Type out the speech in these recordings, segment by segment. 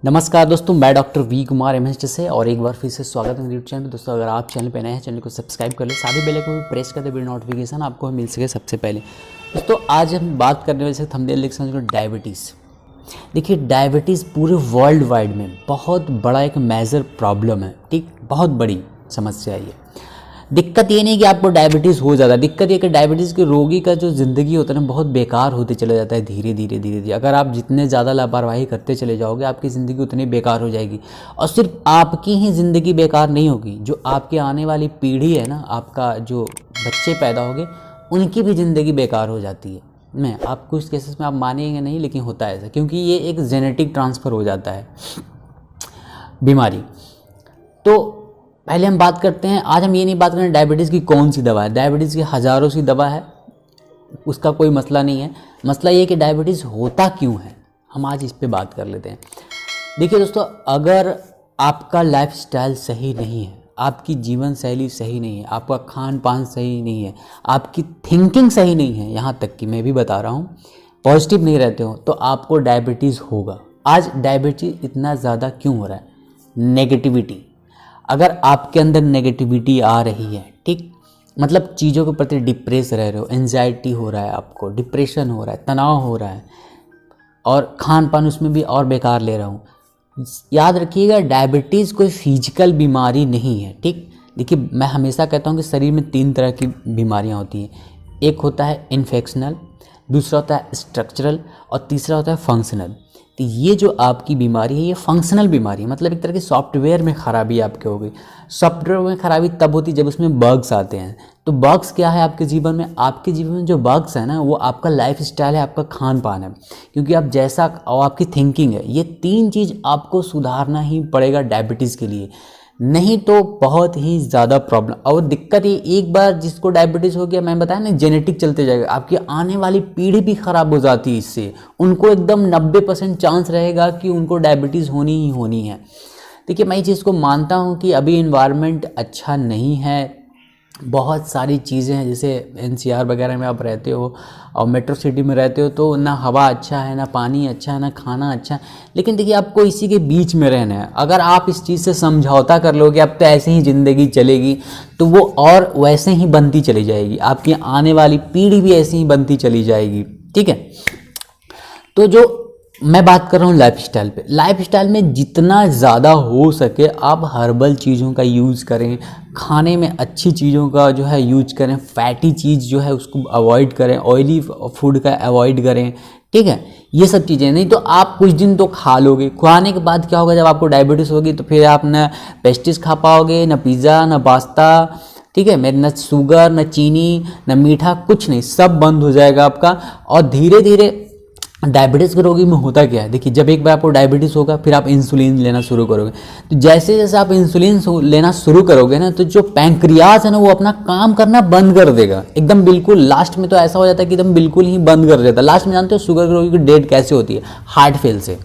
नमस्कार दोस्तों, मैं डॉक्टर वी कुमार एमएसटी से और एक बार फिर से स्वागत है यूट्यूब चैनल में। दोस्तों अगर आप चैनल पे नए हैं, चैनल को सब्सक्राइब कर ले, साथ ही बेल आइकन को प्रेस कर दे, वीडियो नोटिफिकेशन आपको मिल सके सबसे पहले। दोस्तों आज हम बात करने वाले थंबनेल लिख समझ लो डायबिटीज़। देखिए डायबिटीज़ पूरे वर्ल्ड वाइड में बहुत बड़ा एक मेजर प्रॉब्लम है, ठीक, बहुत बड़ी समस्या है ये। दिक्कत ये नहीं कि आपको डायबिटीज़ हो जाता है, दिक्कत ये कि डायबिटीज़ के रोगी का जो ज़िंदगी होता है ना बहुत बेकार होते चले जाता है धीरे धीरे। अगर आप जितने ज़्यादा लापरवाही करते चले जाओगे आपकी ज़िंदगी उतनी बेकार हो जाएगी। और सिर्फ आपकी ही ज़िंदगी बेकार नहीं होगी, जो आपके आने वाली पीढ़ी है ना, आपका जो बच्चे पैदा होंगे उनकी भी ज़िंदगी बेकार हो जाती है। मैं आप कुछ केसेस में आप मानेंगे नहीं, लेकिन होता है ऐसा, क्योंकि ये एक जेनेटिक ट्रांसफ़र हो जाता है बीमारी। तो पहले हम बात करते हैं, आज हम ये नहीं बात करें डायबिटीज़ की कौन सी दवा है। डायबिटीज़ की हज़ारों सी दवा है, उसका कोई मसला नहीं है। मसला ये कि डायबिटीज़ होता क्यों है, हम आज इस पे बात कर लेते हैं। देखिए दोस्तों, अगर आपका लाइफस्टाइल सही नहीं है, आपकी जीवन शैली सही नहीं है, आपका खान पान सही नहीं है, आपकी थिंकिंग सही नहीं है, यहाँ तक कि मैं भी बता रहा हूँ पॉजिटिव नहीं रहते हो, तो आपको डायबिटीज़ होगा। आज डायबिटीज़ इतना ज़्यादा क्यों हो रहा है? नेगेटिविटी। अगर आपके अंदर नेगेटिविटी आ रही है, ठीक, मतलब चीज़ों के प्रति डिप्रेस रह रहे हो, एंजाइटी हो रहा है, आपको डिप्रेशन हो रहा है, तनाव हो रहा है, और खान पान उसमें भी और बेकार ले रहा हूँ, याद रखिएगा डायबिटीज़ कोई फिजिकल बीमारी नहीं है, ठीक। देखिए मैं हमेशा कहता हूँ कि शरीर में 3 तरह की बीमारियाँ होती हैं। एक होता है इन्फेक्शनल, दूसरा होता है स्ट्रक्चरल और तीसरा होता है फंक्शनल। तो ये जो आपकी बीमारी है ये फंक्शनल बीमारी है, मतलब एक तरह की सॉफ्टवेयर में ख़राबी आपके हो गई। सॉफ्टवेयर में ख़राबी तब होती है जब उसमें बग्स आते हैं। तो बग्स क्या है आपके जीवन में? आपके जीवन में जो बग्स है ना वो आपका लाइफ स्टाइल है, आपका खान पान है, क्योंकि आप जैसा और आपकी थिंकिंग है, ये 3 चीज़ आपको सुधारना ही पड़ेगा डायबिटीज़ के लिए, नहीं तो बहुत ही ज़्यादा प्रॉब्लम। और दिक्कत ये, एक बार जिसको डायबिटीज़ हो गया, मैं बताया ना जेनेटिक चलते जाएगा, आपकी आने वाली पीढ़ी भी ख़राब हो जाती है इससे। उनको एकदम 90% चांस रहेगा कि उनको डायबिटीज़ होनी ही होनी है। देखिए मैं इस चीज़ को मानता हूँ कि अभी इन्वायरमेंट अच्छा नहीं है, बहुत सारी चीज़ें हैं, जैसे एनसीआर वगैरह में आप रहते हो और मेट्रो सिटी में रहते हो, तो ना हवा अच्छा है, ना पानी अच्छा है, ना खाना अच्छा है। लेकिन देखिए आपको इसी के बीच में रहना है। अगर आप इस चीज़ से समझौता कर लोगे अब तो ऐसे ही ज़िंदगी चलेगी, तो वो और वैसे ही बनती चली जाएगी, आपकी आने वाली पीढ़ी भी ऐसे ही बनती चली जाएगी, ठीक है। तो जो मैं बात कर रहा हूँ लाइफस्टाइल पे, लाइफस्टाइल में जितना ज़्यादा हो सके आप हर्बल चीज़ों का यूज़ करें, खाने में अच्छी चीज़ों का जो है यूज करें, फैटी चीज़ जो है उसको अवॉइड करें, ऑयली फूड का अवॉइड करें, ठीक है। ये सब चीज़ें, नहीं तो आप कुछ दिन तो खा लोगे, खाने के बाद क्या होगा, जब आपको डायबिटीज़ होगी तो फिर आप ना पेस्ट्रीज खा पाओगे, ना पिज़्ज़ा, ना पास्ता, ठीक है, मेरे न शुगर, न चीनी, न मीठा, कुछ नहीं, सब बंद हो जाएगा आपका। और धीरे धीरे डायबिटीज़ के रोगी में होता क्या है, देखिए जब एक बार आपको डायबिटीज़ होगा फिर आप इंसुलिन लेना शुरू करोगे। तो जैसे जैसे आप इंसुलिन लेना शुरू करोगे ना, तो जो पैंक्रियाज है ना वो अपना काम करना बंद कर देगा एकदम, बिल्कुल लास्ट में तो ऐसा हो जाता है कि एकदम बिल्कुल ही बंद कर देता है। लास्ट में जानते हो शुगर के रोगी की डेथ कैसे होती है? हार्ट फेल से।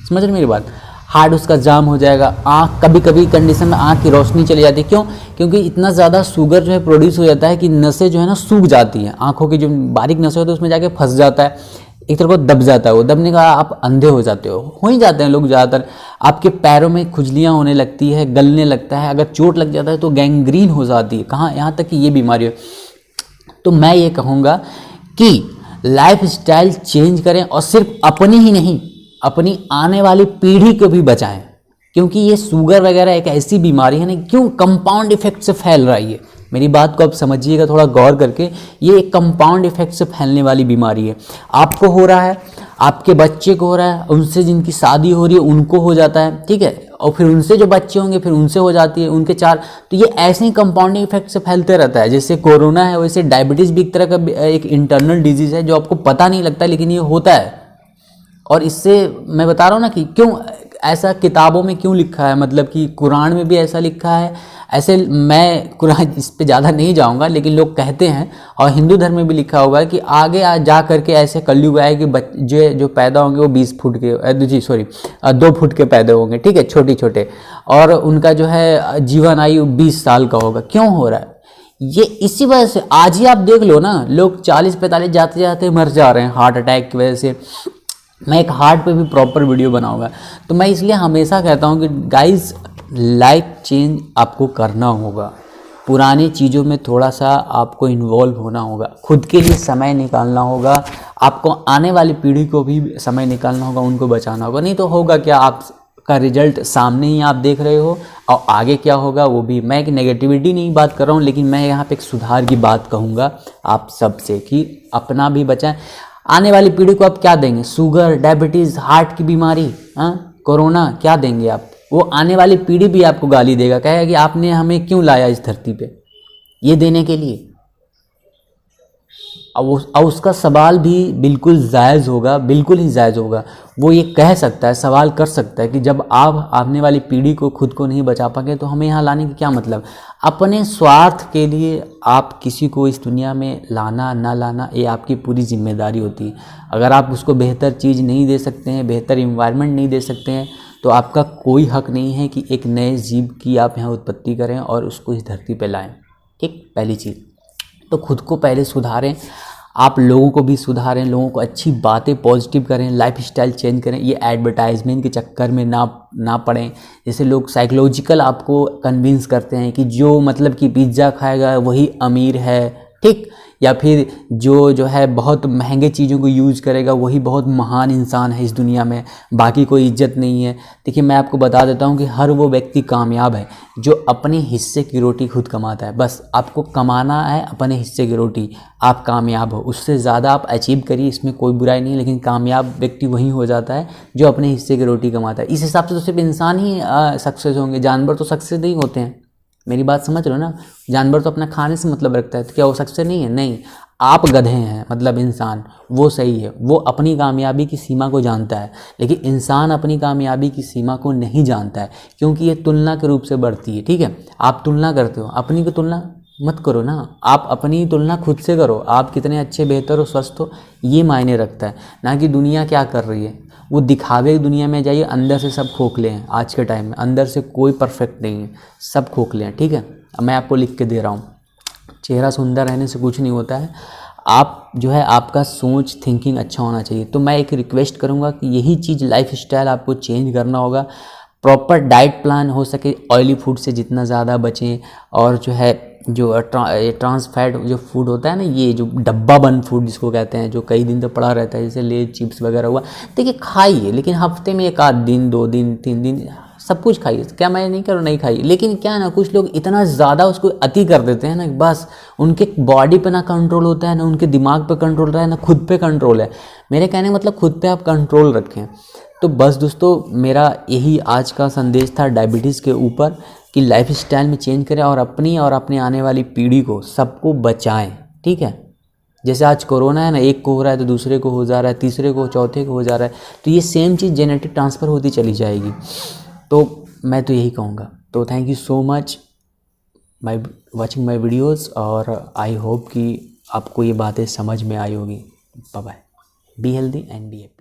समझ रहे मेरी बात? हार्ट उसका जाम हो जाएगा, आँख, कभी कभी कंडीशन में आँख की रोशनी चली जाती है। क्यों? क्योंकि इतना ज़्यादा शुगर जो है प्रोड्यूस हो जाता है कि नसें जो है ना सूख जाती हैं, आँखों की जो बारीक नसें होती है उसमें जाके फंस जाता है, एक तरह को दब जाता है। वो दबने का आप अंधे हो जाते हो ही जाते हैं लोग ज़्यादातर। आपके पैरों में खुजलियाँ होने लगती है, गलने लगता है, अगर चोट लग जाता है तो गैंग्रीन हो जाती है, कहाँ, यहाँ तक कि ये बीमारी हो। तो मैं ये कहूँगा कि लाइफ स्टाइल चेंज करें, और सिर्फ अपनी ही नहीं अपनी आने वाली पीढ़ी को भी बचाएं, क्योंकि ये शुगर वगैरह एक ऐसी बीमारी है ना, क्यों कंपाउंड इफेक्ट से फैल रहा है ये। मेरी बात को आप समझिएगा थोड़ा गौर करके, ये एक कंपाउंड इफेक्ट से फैलने वाली बीमारी है। आपको हो रहा है, आपके बच्चे को हो रहा है, उनसे जिनकी शादी हो रही है उनको हो जाता है, ठीक है, और फिर उनसे जो बच्चे होंगे फिर उनसे हो जाती है, उनके 4। तो ये ऐसे ही कंपाउंडिंग इफेक्ट से फैलते रहता है। जैसे कोरोना है वैसे डायबिटीज़ भी एक तरह का एक इंटरनल डिजीज़ है जो आपको पता नहीं लगता, लेकिन ये होता है। और इससे मैं बता रहा हूँ ना कि क्यों ऐसा किताबों में क्यों लिखा है, मतलब कि कुरान में भी ऐसा लिखा है। ऐसे मैं कुरान इस पे ज़्यादा नहीं जाऊँगा, लेकिन लोग कहते हैं, और हिंदू धर्म में भी लिखा होगा कि आगे जा करके ऐसे कलयुग आए कि बच्चे जो पैदा होंगे वो 20 फुट के 2 फुट के पैदा होंगे, ठीक है, छोटे छोटे, और उनका जो है जीवन आयु 20 साल का होगा। क्यों हो रहा है ये? इसी वजह से आज ही आप देख लो ना, लोग 40-45 जाते जाते मर जा रहे हैं हार्ट अटैक की वजह से, मैं एक हार्ट पे भी प्रॉपर वीडियो बनाऊंगा। तो मैं इसलिए हमेशा कहता हूँ कि गाइस लाइफ चेंज आपको करना होगा, पुरानी चीज़ों में थोड़ा सा आपको इन्वॉल्व होना होगा, खुद के लिए समय निकालना होगा, आपको आने वाली पीढ़ी को भी समय निकालना होगा, उनको बचाना होगा। नहीं तो होगा क्या, आपका रिजल्ट सामने ही आप देख रहे हो और आगे क्या होगा वो भी। मैं एक नेगेटिविटी नहीं बात कर रहा हूँ, लेकिन मैं यहाँ पे एक सुधार की बात कहूँगा आप सबसे कि अपना भी बचाएं। आने वाली पीढ़ी को आप क्या देंगे? शुगर, डायबिटीज़, हार्ट की बीमारी, कोरोना, क्या देंगे आप? वो आने वाली पीढ़ी भी आपको गाली देगा, कहेगा कि आपने हमें क्यों लाया इस धरती पे, ये देने के लिए। अब उसका सवाल भी बिल्कुल जायज़ होगा, बिल्कुल ही जायज़ होगा। वो ये कह सकता है, सवाल कर सकता है कि जब आप आने वाली पीढ़ी को, खुद को नहीं बचा पाएंगे तो हमें यहाँ लाने की क्या मतलब। अपने स्वार्थ के लिए आप किसी को इस दुनिया में लाना ना लाना, ये आपकी पूरी जिम्मेदारी होती है। अगर आप उसको बेहतर चीज़ नहीं दे सकते हैं, बेहतर इन्वायरमेंट नहीं दे सकते हैं, तो आपका कोई हक नहीं है कि एक नए जीव की आप यहाँ उत्पत्ति करें और उसको इस धरती पर लाएँ। ठीक, पहली चीज़ तो खुद को पहले सुधारें, आप लोगों को भी सुधारें, लोगों को अच्छी बातें पॉजिटिव करें, लाइफस्टाइल चेंज करें। ये एडवर्टाइजमेंट के चक्कर में ना पड़ें। जैसे लोग साइकोलॉजिकल आपको कन्विंस करते हैं कि जो मतलब कि पिज़्ज़ा खाएगा वही अमीर है, ठीक, या फिर जो है बहुत महंगे चीज़ों को यूज़ करेगा वही बहुत महान इंसान है इस दुनिया में, बाकी कोई इज्जत नहीं है। देखिए मैं आपको बता देता हूँ कि हर वो व्यक्ति कामयाब है जो अपने हिस्से की रोटी खुद कमाता है। बस आपको कमाना है अपने हिस्से की रोटी, आप कामयाब हो। उससे ज़्यादा आप अचीव करिए, इसमें कोई बुराई नहीं, लेकिन कामयाब व्यक्ति वही हो जाता है जो अपने हिस्से की रोटी कमाता है। इस हिसाब से तो सिर्फ इंसान ही सक्सेस होंगे, जानवर तो सक्सेस नहीं होते हैं। मेरी बात समझ रहे हो ना? जानवर तो अपना खाने से मतलब रखता है, तो क्या वो सक्सेस नहीं है? नहीं। आप गधे हैं, मतलब इंसान, वो सही है, वो अपनी कामयाबी की सीमा को जानता है, लेकिन इंसान अपनी कामयाबी की सीमा को नहीं जानता है, क्योंकि ये तुलना के रूप से बढ़ती है। ठीक है, आप तुलना करते हो, अपनी की तुलना मत करो ना, आप अपनी तुलना खुद से करो। आप कितने अच्छे, बेहतर हो, स्वस्थ हो, ये मायने रखता है, ना कि दुनिया क्या कर रही है। वो दिखावे की दुनिया में जाइए, अंदर से सब खोखले हैं। आज के टाइम में अंदर से कोई परफेक्ट नहीं है, सब खोखले हैं। ठीक है, अब मैं आपको लिख के दे रहा हूँ, चेहरा सुंदर रहने से कुछ नहीं होता है, आप जो है आपका सोच, थिंकिंग अच्छा होना चाहिए। तो मैं एक रिक्वेस्ट करूँगा कि यही चीज़, लाइफ स्टाइल आपको चेंज करना होगा। प्रॉपर डाइट प्लान, हो सके ऑयली फूड से जितना ज़्यादा बचें, और जो है जो ट्रांस फैट जो फूड होता है ना, ये जो डब्बा बंद फूड जिसको कहते हैं, जो कई दिन तक पड़ा रहता है, जैसे ले चिप्स वगैरह हुआ, देखिए खाइए, लेकिन हफ्ते में 1 आध दिन, 2 दिन, 3 दिन सब कुछ खाइए। क्या मैं नहीं करूँ, नहीं खाइए, लेकिन क्या है ना, कुछ लोग इतना ज़्यादा उसको अति कर देते हैं ना, बस उनके बॉडी पे ना कंट्रोल होता है, ना उनके दिमाग पे कंट्रोल रहा है, ना खुद पे कंट्रोल है। मेरे कहने का मतलब खुद पे आप कंट्रोल रखें। तो बस दोस्तों, मेरा यही आज का संदेश था डायबिटीज़ के ऊपर, कि लाइफ स्टाइल में चेंज करें और अपनी और अपने आने वाली पीढ़ी को, सबको बचाएं। ठीक है, जैसे आज कोरोना है ना, एक को हो रहा है तो दूसरे को हो जा रहा है, तीसरे को, चौथे को हो जा रहा है, तो ये सेम चीज़ जेनेटिक ट्रांसफ़र होती चली जाएगी। तो मैं तो यही कहूँगा। तो thank you so much by watching my videos, और आई होप कि आपको ये बातें समझ में आई होगी। Bye bye, be healthy and be happy.